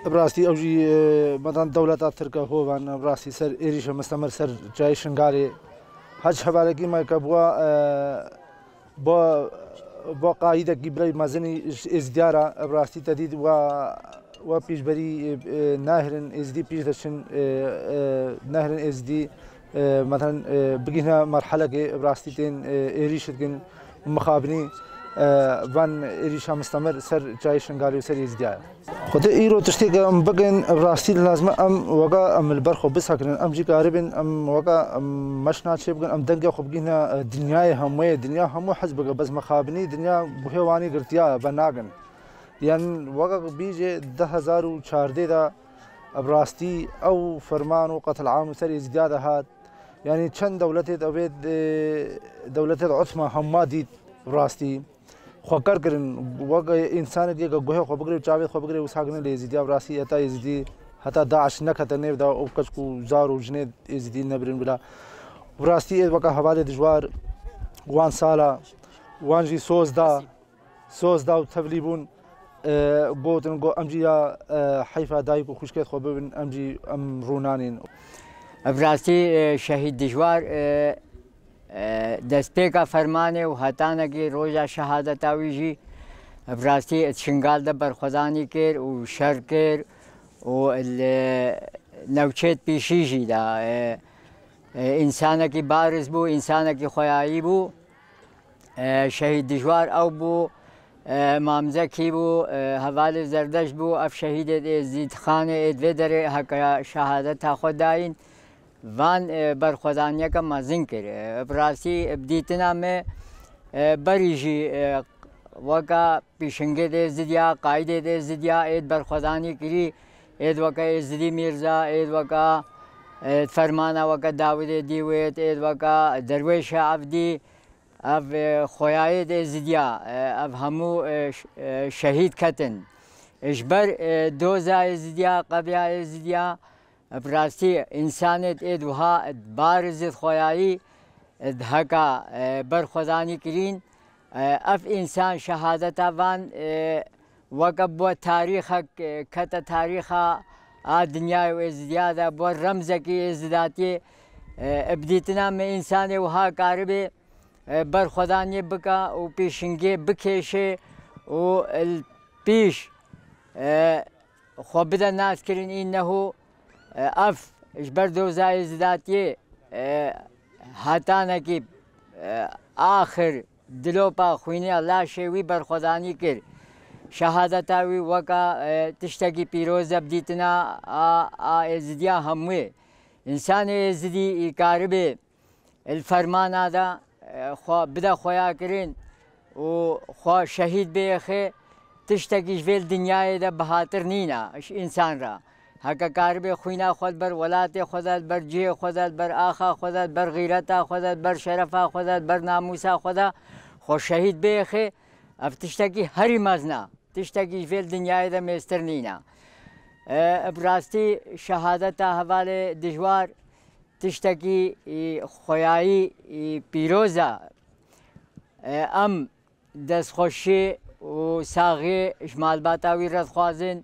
براستی اوجی مثلا دولت ترکیه هو وان براستی سر ایریش مستمر سر جای شنگاری هج حواله کی ما کبوا با قاعده کی برای مزنی ازدیارا براستی تدید و پیش بری نهرن ازدی پیش دشن نهرن ازدی مثلا بقينا مرحله كي براستيتين ايريش كن مخابني فان ايريش مستمر سر جاي شنغالي وسر يزديا خد ايرو تشتيك ام بقن براستي لازم ام وقا ام البرخو بس هكذا ام جي قاربن ام وقا ام مشنا شي بقن ام دنقا خو بقينا دنياي هموي دنيا همو حزب بس مخابني دنيا بوهواني قرتيا بناقن يعني وقا بيجي 2014 دا براستي او فرمان وقتل عام وسر يزديا هات يعني چند دولتت اوید دولتت عثمه حمادی راستی خوکر کرن وقت انسان دیگه گوه خو بگری چاوید خو بگری وساگن لیزیدی راستی اتا یزیدی حتی داعش نکت نه دا او کچکو زار و جنید یزیدی نبرن بلا راستی وقت حواله دجوار وان سالا وانجی سوز دا تبلیبون بوتن گو امجی حیفا دایکو خوشکت خو ببن امجی ام رونانین براستی شهید دجوار دستپیکا فرمانه و هتانه کی روزا شهادت آویجی براستی شنگال ده برخوزانی کر و شر کر و نوچت پیشیجی دا انسانه کی بارز بو انسانه کی خویایی بو شهید دجوار او بو مامزه کی بو حوال زردش بو اف شهید زید خانه ادویدر حکا شهادت خود داین وان برخوزانیه که مزین کرد براسی بدیتنا میں بریجی وکا پیشنگه ده زدیا قاعده ده زدیا اید برخوزانی کری اید وکا ازدی میرزا اید وکا فرمانا وکا داود دیویت اید وکا درویش عبدی اف خویای ده زدیا اف همو شهید کتن اجبر دوزا زدیا قبیا زدیا براستی انسانیت ادوها بارزت خویایی دهکا برخوزانی کرین اف انسان شهادت وان وقت بو تاریخ کت تاریخ دنیا و ازدیاده بو رمزکی ازداتی ابدیتنا میں انسان وها قاربه برخوزانی بکا و پیشنگی بکشه و البیش خوبده ناس کرین اینهو اف اجبر دوزای زداتیه هاتانه کی آخر دلو پا خوینی الله شوی برخوزانی کر شهادتاوی وکا تشتکی پیروز بدیتنا ازدیا هموی انسان ازدی کاربه الفرمان دا خو بدا خویا کرین و خو شهید بیخه تشتکی جویل دنیای دا بهاتر نینا انسان را هکا کاربه خوینا خود بر ولات خودت بر جه خودت بر آخا خودت بر غیرتا خودت بر شرفا خودت بر ناموسا خدا خو شهید بیخه اف تشتکی هری مزنا تشتکی جویل دنیای دا میستر نینا براستی شهادت حواله دجوار تشتکی خویایی پیروزا ام دست خوشی و ساغی اجمال باتاوی رد خوازن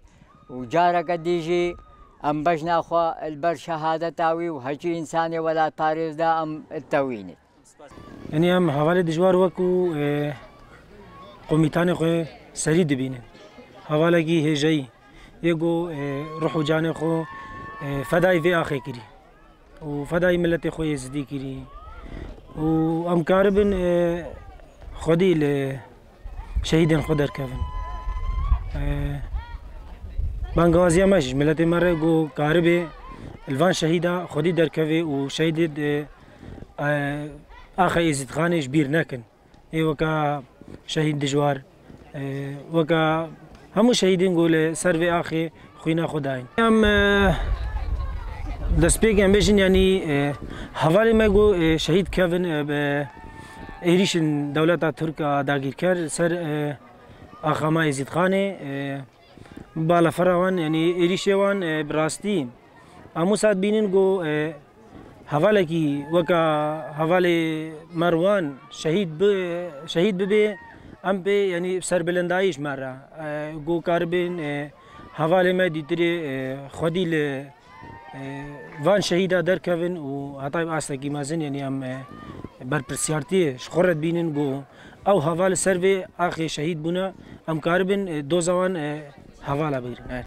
و جارك ديجي ام بجنا خو البر شهادتاوي وهجي انساني ولا طارز دا ام التويني يعني ام حواله دجوار وكو قوميتان خو سري دبينه حواله کی هجي يگو روح جان خو فداي في اخي كري وفداي ملت خو يزدي كري و ام كاربن خدي شهيد خدر كفن بانگوازی ماش ملت مره گو کاربه الوان شهیدا خودی درکوی و شهید آخه ازید خانش بیر نکن ای وکا شهید دجوار وکا همو شهیدین گول سر و آخه خوینا خداین هم دست پیگم بیشن یعنی حوالی ما گو شهید کفن ایریشن دولتا ترکا داگیر کرد سر آخه ما ازید خانه بالا فراوان يعني إريشوان براستي أموسات بينين جو حوالة كي وكا حوالة مروان شهيد ببي أم بي يعني سر بلندايش مرة جو كاربين حواله ما دیتری خودی ل وان شهیدا درکوین و حتی آستگی مازن یعنی هم بر پرسیارتی شخورت بینن گو او حواله سر به آخر شهید بونا هم کاربن دو زمان حواله بگیرن.